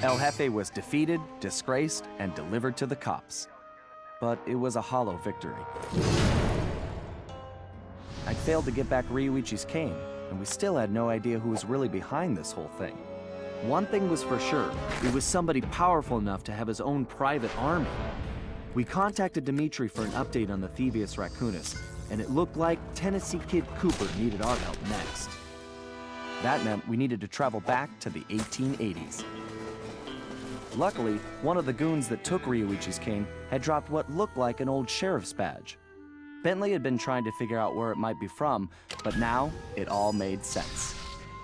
El Jefe was defeated, disgraced, and delivered to the cops. But it was a hollow victory. I'd failed to get back Ryuichi's cane, and we still had no idea who was really behind this whole thing. One thing was for sure, it was somebody powerful enough to have his own private army. We contacted Dimitri for an update on the Thieves Raccoonus, and it looked like Tennessee Kid Cooper needed our help next. That meant we needed to travel back to the 1880s. Luckily, one of the goons that took Ryuichi's cane had dropped what looked like an old sheriff's badge. Bentley had been trying to figure out where it might be from, but now it all made sense.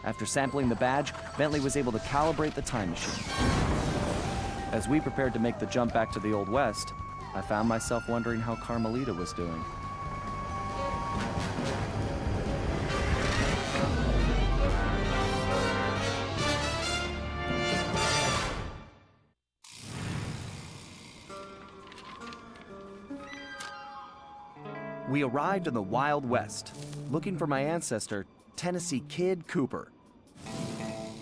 After sampling the badge, Bentley was able to calibrate the time machine. As we prepared to make the jump back to the Old West, I found myself wondering how Carmelita was doing. We arrived in the Wild West, looking for my ancestor, Tennessee Kid Cooper.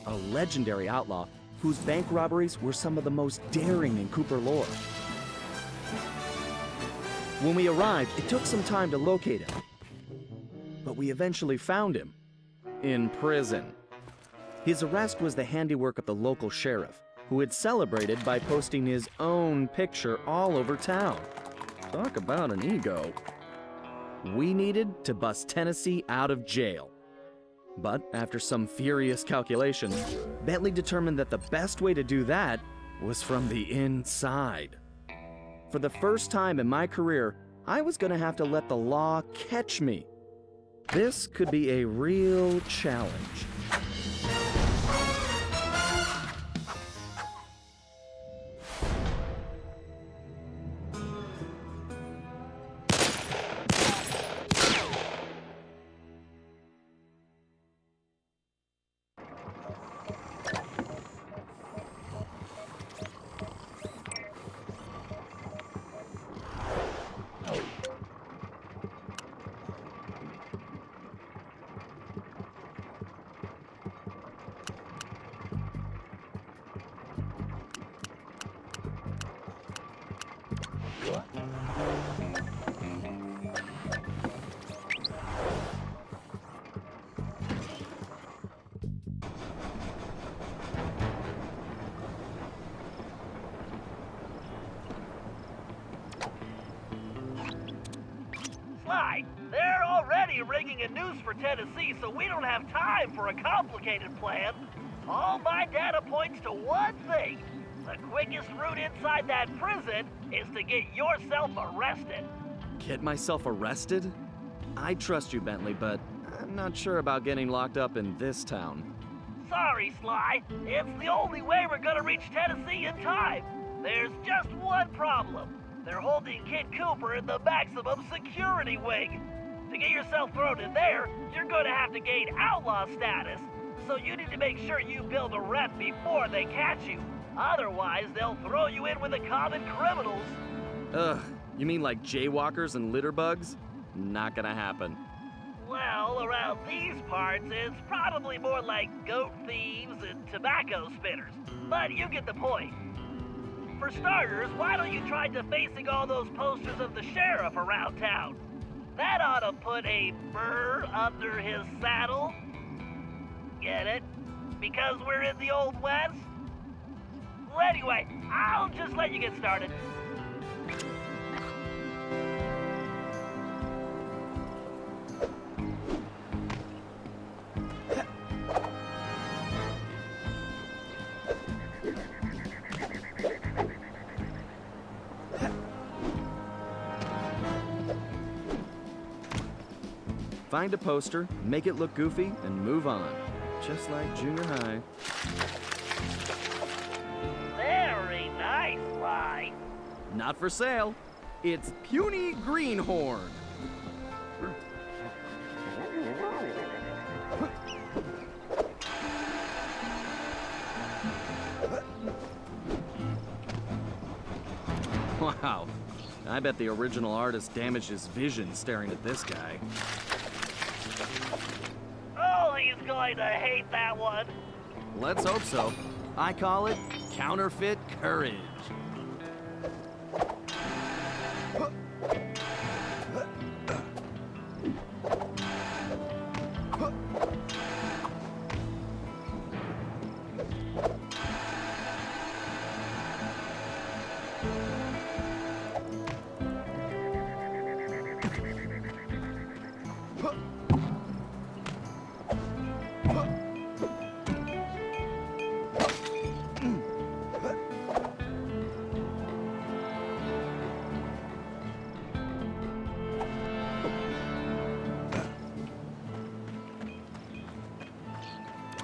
A legendary outlaw whose bank robberies were some of the most daring in Cooper lore. When we arrived, it took some time to locate him. But we eventually found him. In prison. His arrest was the handiwork of the local sheriff, who had celebrated by posting his own picture all over town. Talk about an ego. We needed to bust Tennessee out of jail. But after some furious calculations, Bentley determined that the best way to do that was from the inside. For the first time in my career, I was going to have to let the law catch me. This could be a real challenge. Sly, they're already rigging a noose for Tennessee, so we don't have time for a complicated plan. All my data points to one thing. The quickest route inside that prison is to get yourself arrested. Get myself arrested? I trust you, Bentley, but I'm not sure about getting locked up in this town. Sorry, Sly. It's the only way we're gonna reach Tennessee in time. There's just one problem. They're holding Kid Cooper in the maximum security wing. To get yourself thrown in there, you're gonna have to gain outlaw status. So you need to make sure you build a rep before they catch you. Otherwise, they'll throw you in with the common criminals. Ugh, you mean like jaywalkers and litterbugs? Not gonna happen. Well, around these parts, it's probably more like goat thieves and tobacco spinners. But you get the point. For starters, why don't you try defacing all those posters of the sheriff around town? That ought to put a burr under his saddle. Get it? Because we're in the Old West? Well, anyway, I'll just let you get started. Find a poster, make it look goofy, and move on. Just like junior high. Very nice, Sly. Not for sale. It's Puny Greenhorn. Wow. I bet the original artist damaged his vision staring at this guy. Oh, he's going to hate that one. Let's hope so. I call it counterfeit courage.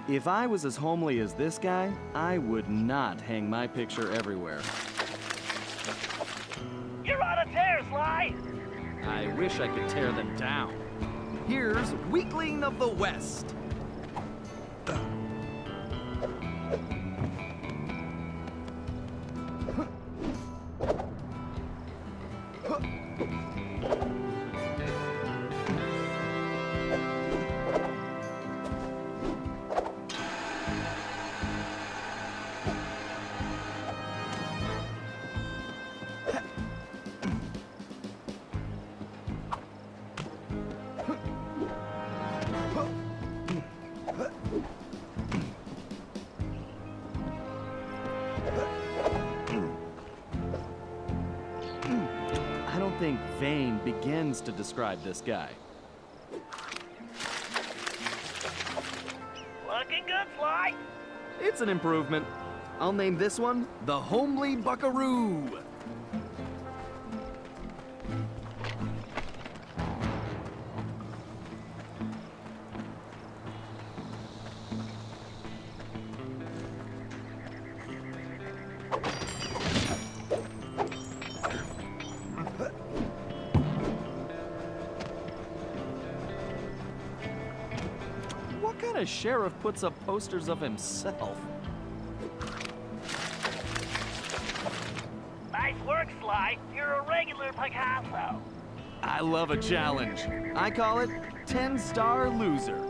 If I was as homely as this guy, I would not hang my picture everywhere. You're on a tear, Sly! I wish I could tear them down. Here's Weakling of the West. I don't think vain begins to describe this guy. Looking good, Sly! It's an improvement. I'll name this one the Homely Buckaroo. What kind of sheriff puts up posters of himself? Nice work, Sly. You're a regular Picasso. I love a challenge. I call it 10-star loser.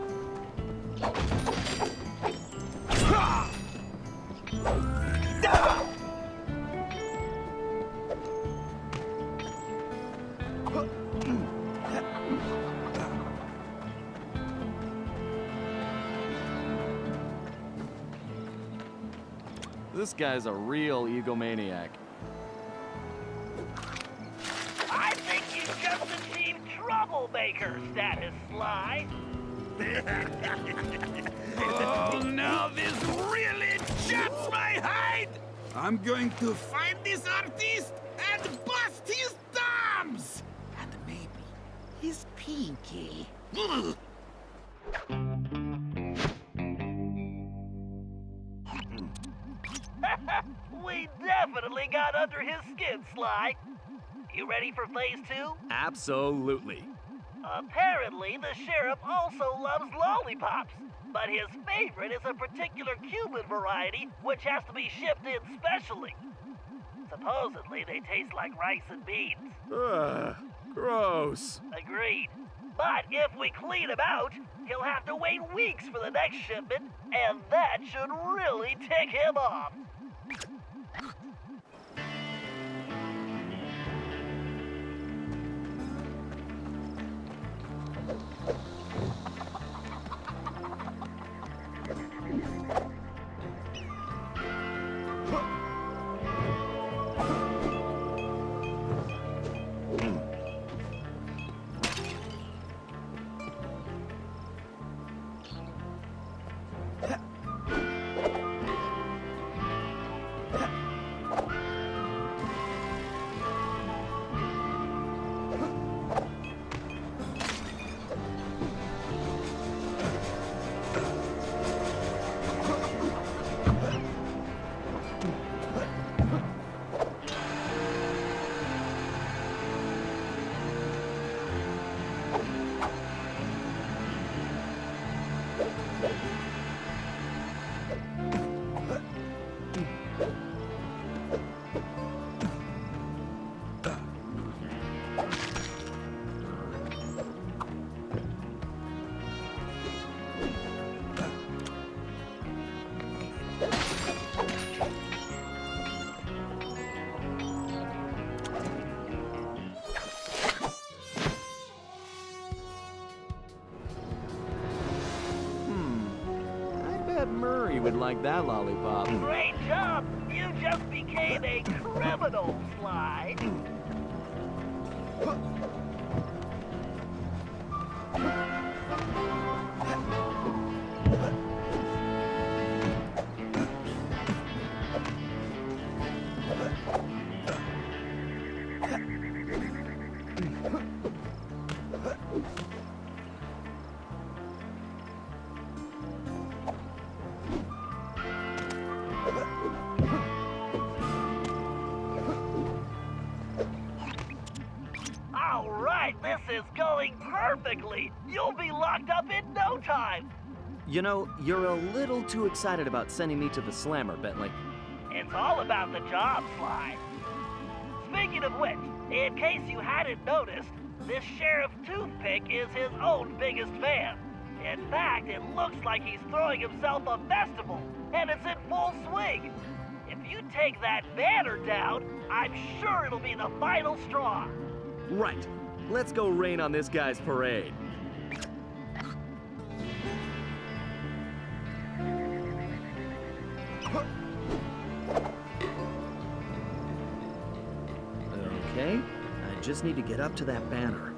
This guy's a real egomaniac. I think you just achieved troublemaker status, Sly. Oh, now this really chaps my hide! I'm going to find this artist and bust his thumbs! And maybe his pinky. Ugh. We definitely got under his skin, Sly. You ready for phase 2? Absolutely. Apparently, the sheriff also loves lollipops, but his favorite is a particular Cuban variety which has to be shipped in specially. Supposedly, they taste like rice and beans. Ugh, gross. Agreed. But if we clean him out, he'll have to wait weeks for the next shipment, and that should really tick him off. bet Murray would like that lollipop. Great job! You just became a criminal, Sly. All right, this is going perfectly. You'll be locked up in no time. You know, you're a little too excited about sending me to the slammer, Bentley. It's all about the job, Sly. Speaking of which, in case you hadn't noticed, this Sheriff Toothpick is his own biggest fan. In fact, it looks like he's throwing himself a festival, and it's in full swing. If you take that banner down, I'm sure it'll be the final straw. Right. Let's go rain on this guy's parade. Okay, I just need to get up to that banner.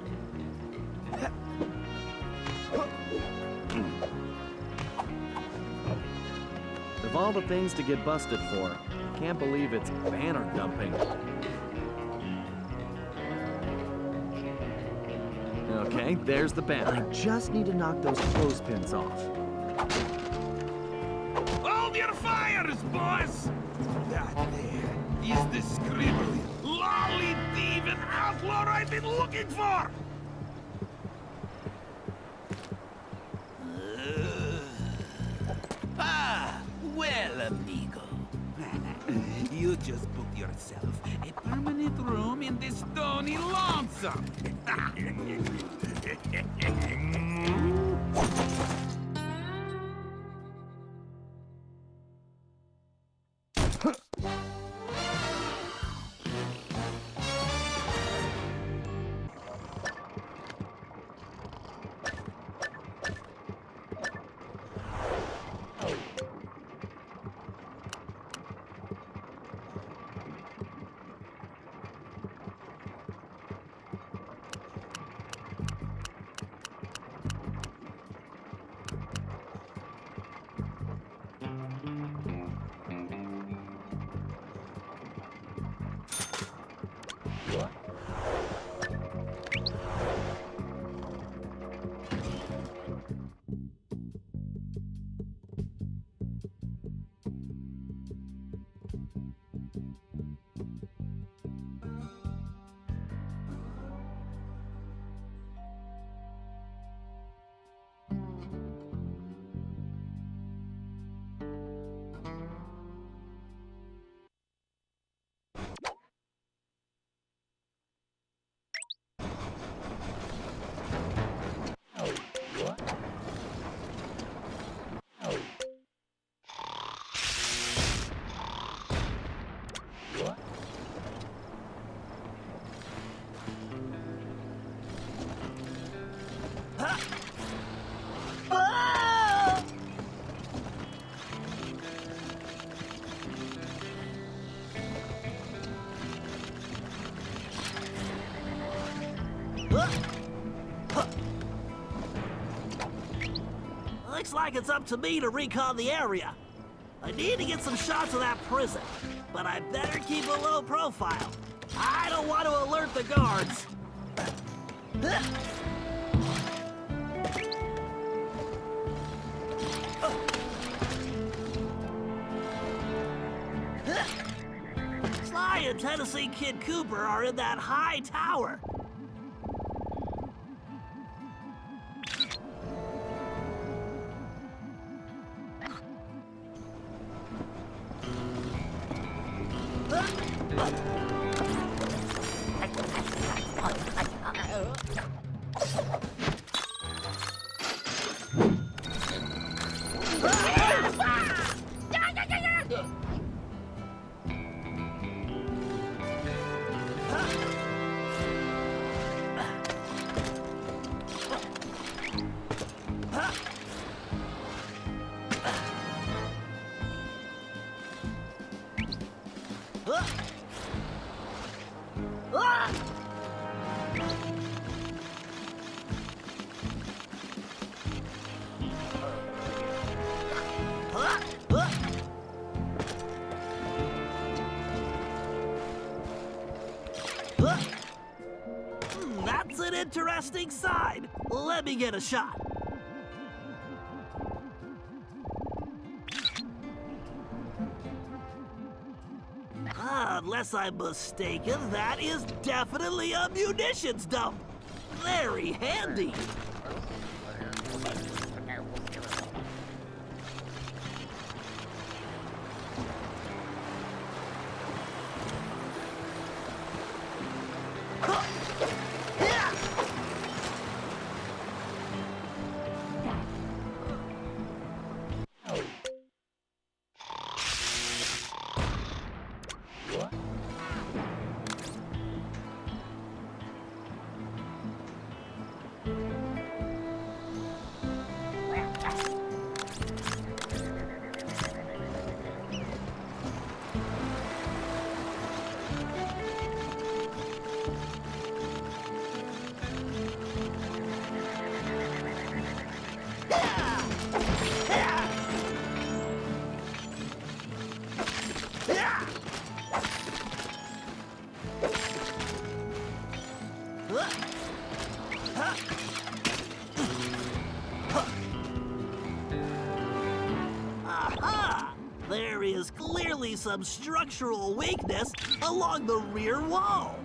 Of all the things to get busted for, I can't believe it's banner dumping. Okay, there's the banner. I just need to knock those clothespins off. Hold your fires, boss! That there is the scribbly, lolly thief and outlaw I've been looking for! Well, amigo. You just booked yourself a permanent room in the Stony Lonesome. Looks like it's up to me to recon the area. I need to get some shots of that prison, but I better keep a low profile. I don't want to alert the guards. Sly and Tennessee Kid Cooper are in that high tower. interesting side. Let me get a shot. Unless I'm mistaken, that is definitely a munitions dump. Very handy. Aha! There is clearly some structural weakness along the rear wall.